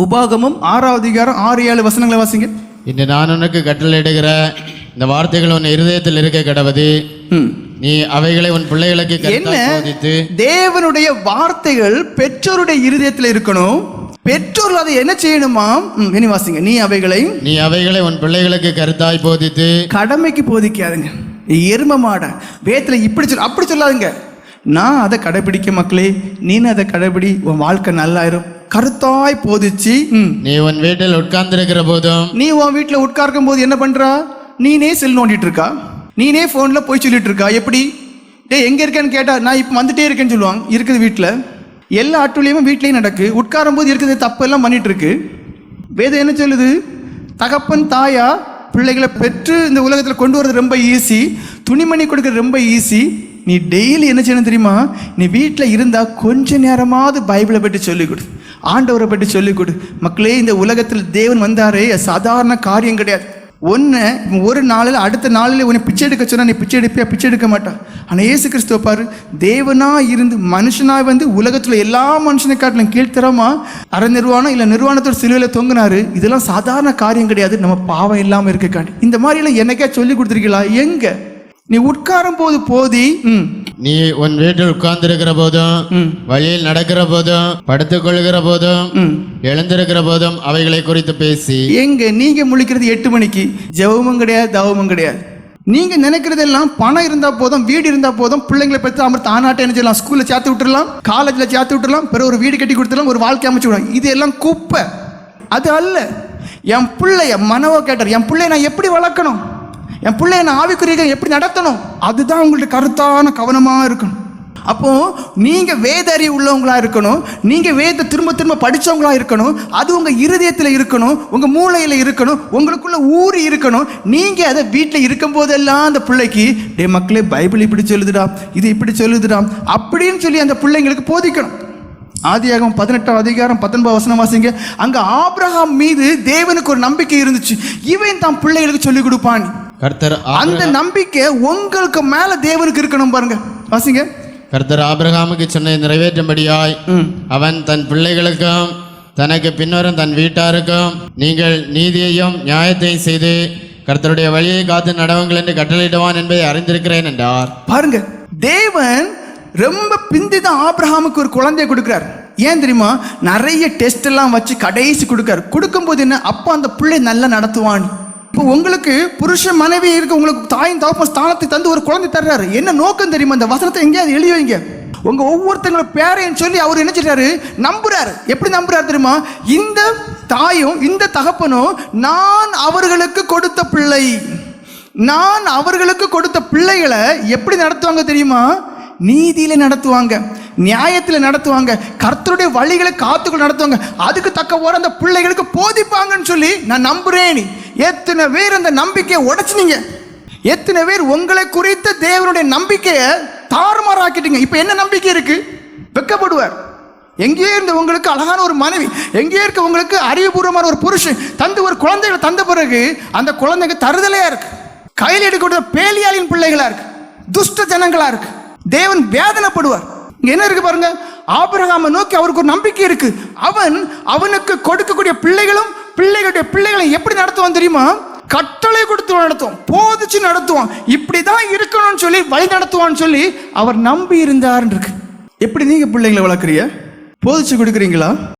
உபாகமம் 6வது அதிகாரம் 6-7 வசனங்களை வாசிங்க. இன்று நான் உனக்கு கட்டளையிடுகிற இந்த வார்த்தைகள் உன் இருதயத்தில் இருக்க கடவது, நீ அவைகளை உன் பிள்ளைகளுக்கு போதித்து. தேவனுடைய வார்த்தைகள் பெற்றோருடைய இருதயத்தில் இருக்கணும். பெற்றோர்கள் அதை என்ன செய்யணுமா? இனி வாசிங்க. நீ அவைகளை உன் பிள்ளைகளுக்கு கருத்தாய் போதித்து. கடமைக்கு போதிக்காதுங்க. எரும மாட வேத்துல இப்படி சொல்ல அப்படி சொல்லாதுங்க. நான் அதை கடைபிடிக்க மக்களே, நீனு அதை கடைபிடி, உன் வாழ்க்கை நல்லாயிரும். கருத்தாய் போதிச்சு. நீ உன் வீட்டில் உட்கார்ந்திருக்கிற போதும், நீ உன் வீட்டில் உட்கார்க்கும் போது என்ன பண்றா? நீனே செல் நோண்டிட்டு இருக்கா, நீனே போன்ல போய் சொல்லிட்டு இருக்கா. எப்படி எங்க இருக்கேன்னு கேட்டா நான் இப்ப வந்துட்டே இருக்கேன்னு சொல்லுவாங்க. இருக்குது வீட்டுல எல்லா அட்டுலையும் வீட்லயும் நடக்கு. உட்காரும் போது இருக்குது தப்பு எல்லாம் பண்ணிட்டு இருக்கு. வேதம் என்ன சொல்லுது? தகப்பன் தாயா பிள்ளைகளை பெற்று இந்த உலகத்துல கொண்டு வரது ரொம்ப ஈஸி, துணிமணி கொடுக்கறது ரொம்ப ஈஸி. நீ டெய்லி என்ன செய்யணும் தெரியுமா? நீ வீட்டில் இருந்தா கொஞ்ச நேரமாவது பைபிளை பற்றி சொல்லிக் கொடு, ஆண்டவரை பற்றி சொல்லிக் கொடு. மக்களே, இந்த உலகத்தில் தேவன் வந்தாரே சாதாரண காரியம் கிடையாது. ஒரு நாளில் அடுத்த நாளில் உன்னை பிச்சை எடுக்க சொன்னா நீ பிச்சை எடுப்பியா? பிச்சை எடுக்க மாட்டான். ஆனால் இயேசு கிறிஸ்துவ பாரு, தேவனா இருந்து மனுஷனாக வந்து உலகத்தில் எல்லா மனுஷனை காட்டிலும் கீழ்த்தரமா அரை நிர்வாணம் இல்லை நிர்வாணத்தோட சிலுவையில் தொங்கினாரு. இதெல்லாம் சாதாரண காரியம் கிடையாது. நம்ம பாவம் இல்லாமல் இருக்காண்டி இந்த மாதிரி எல்லாம் என்னைக்கா சொல்லி கொடுத்துருக்கீங்களா? எங்க நீ உட்காரும் போது போதி. நீ உன் வீட்டில் உட்கார்ந்திருக்கிற போதும், வழியில் நடக்கிற போதும், படுத்துக் கொள்கிற போதும், எழுந்திருக்கிற போதும் அவைகளை குறித்து பேசி. எங்க நீங்க முழிக்கிறது 8 மணிக்கு, ஜெபமும் கிடையாது, தவமும் கிடையாது. நீங்க நினைக்கிறதெல்லாம் பணம் இருந்தா போதும், வீடு இருந்தா போதும், பிள்ளைங்களை பற்றி அமர்த்து ஆனாட்ட என்ன செய்யலாம்? ஸ்கூல்ல சேர்த்து விட்டுடலாம், காலேஜ்ல சேர்த்து விட்டுடலாம், பிறகு ஒரு வீடு கட்டி கொடுத்துடலாம், ஒரு வாழ்க்கை அமைச்சு விடலாம். இது எல்லாம் குப்பை. அது அல்ல. என் பிள்ளைய மனவோ கேட்டார், என் பிள்ளைய நான் எப்படி வளர்க்கணும், என் பிள்ளைய நான் ஆவிக்குரிய எப்படி நடத்தணும், அதுதான் உங்கள்ட்ட கருத்தான கவனமாக இருக்கணும். அப்போ நீங்க வேத அறிவு உள்ளவங்களா இருக்கணும், நீங்க வேத திரும்ப திரும்ப படிச்சவங்களா இருக்கணும். அது உங்க இருதயத்தில் இருக்கணும், உங்க மூளையில இருக்கணும், உங்களுக்குள்ள ஊறி இருக்கணும். நீங்க அதை வீட்டில் இருக்கும் போதெல்லாம் அந்த பிள்ளைக்கு, டே மக்களே, பைபிள் இப்படி சொல்லுதுடா, இது இப்படி சொல்லுதுடா அப்படின்னு சொல்லி அந்த பிள்ளைங்களுக்கு போதிக்கணும். ஆதியாகமம் 18வது அதிகாரம் 19 வசனம் வாசிங்க. அங்க ஆபிரகாம் மீது தேவனுக்கு ஒரு நம்பிக்கை இருந்துச்சு. இவன் தான் பிள்ளைகளுக்கு சொல்லிக் கொடுப்பான். அந்த நம்பிக்கை உங்களுக்கு மேல தேவனுக்கு இருக்கணும். பாருங்க, வாசிங்க. கர்த்தர் ஆபிரகாமுக்கு சொன்ன நிறைவேற்றும்படியாய் அவன் தன் பிள்ளைகளுக்கும் தனக்கு பின்னரும் தன் வீட்டாருக்கும் நீங்கள் நீதியையும் நியாயத்தையும் செய்து கர்த்தருடைய வழியை காத்து நடவுங்கள் என்று கட்டளையிடுவான் என்பதை அறிந்திருக்கிறேன் என்றார். பாருங்க, தேவன் ரொம்ப பிந்திதான் ஆபிரகாமுக்கு ஒரு குழந்தைய கொடுக்கிறார். ஏன் தெரியுமா? நிறைய டெஸ்ட் எல்லாம் வச்சு கடைசி கொடுக்காரு. கொடுக்கும்போது என்ன, அப்போ அந்த பிள்ளை நல்லா நடத்துவான். இப்போ உங்களுக்கு புருஷன் மனைவி இருக்கு, உங்களுக்கு தாயின் தகப்பன் ஸ்தானத்தை தந்து ஒரு குழந்தை தர்றாரு. என்ன நோக்கம் தெரியுமா? இந்த வசனத்தை எங்கேயாவது எழுதி வைங்க. உங்க ஒவ்வொருத்தங்களோட பேரையும் சொல்லி அவர் என்ன செய்றாரு? நம்புறாரு. எப்படி நம்புறாரு தெரியுமா? இந்த தாயும் இந்த தகப்பனும் நான் அவர்களுக்கு கொடுத்த பிள்ளை, நான் அவர்களுக்கு கொடுத்த பிள்ளைகளை எப்படி நடத்துவாங்க தெரியுமா? நீதியில நடத்துவாங்க, நியாயத்தில் நடத்துவாங்க, கர்த்தருடைய வழிகளை காத்துக்குள் நடத்துவாங்க. அதுக்கு தக்க ஒரு அந்த பிள்ளைகளுக்கு போதிப்பாங்கன்னு சொல்லி நான் நம்புறேன். எத்தனை பேர் அந்த நம்பிக்கையை உடைச்சினீங்க? எத்தனை பேர் உங்களை குறித்த தேவனுடைய நம்பிக்கையை தாறுமாறாக்கிட்டீங்க? இப்ப என்ன நம்பிக்கை இருக்கு? வெக்கப்படுவார். எங்கேயே இருந்த உங்களுக்கு அழகான ஒரு மனைவி, எங்கேயே இருக்க உங்களுக்கு அறிவுபூர்வமான ஒரு புருஷன் தந்து ஒரு குழந்தைகளை தந்த பிறகு அந்த குழந்தைங்க தருதலையா இருக்கு, கையில் எடுக்க பேலியாளின் பிள்ளைகளா இருக்கு, துஷ்ட ஜனங்களா இருக்கு. தேவன் வேதனைப்படுவார். இங்க என்ன இருக்கு பாருங்க, ஆபிரகாமை நோக்கி அவருக்கு ஒரு நம்பிக்கை இருக்கு. அவனுக்கு கொடுக்கக்கூடிய பிள்ளைகளும் பிள்ளைகளுடைய பிள்ளைகளை எப்படி நடத்துவான் தெரியுமா? கட்டளை கொடுத்து நடத்துவான், போதிச்சு நடத்துவான், இப்படிதான் இருக்கணும்னு சொல்லி வழி நடத்துவான்னு சொல்லி அவர் நம்பி இருந்தார் இருக்கு. எப்படி நீங்க பிள்ளைங்களை வளர்க்குறீங்க? போதிச்சு கொடுக்குறீங்களா?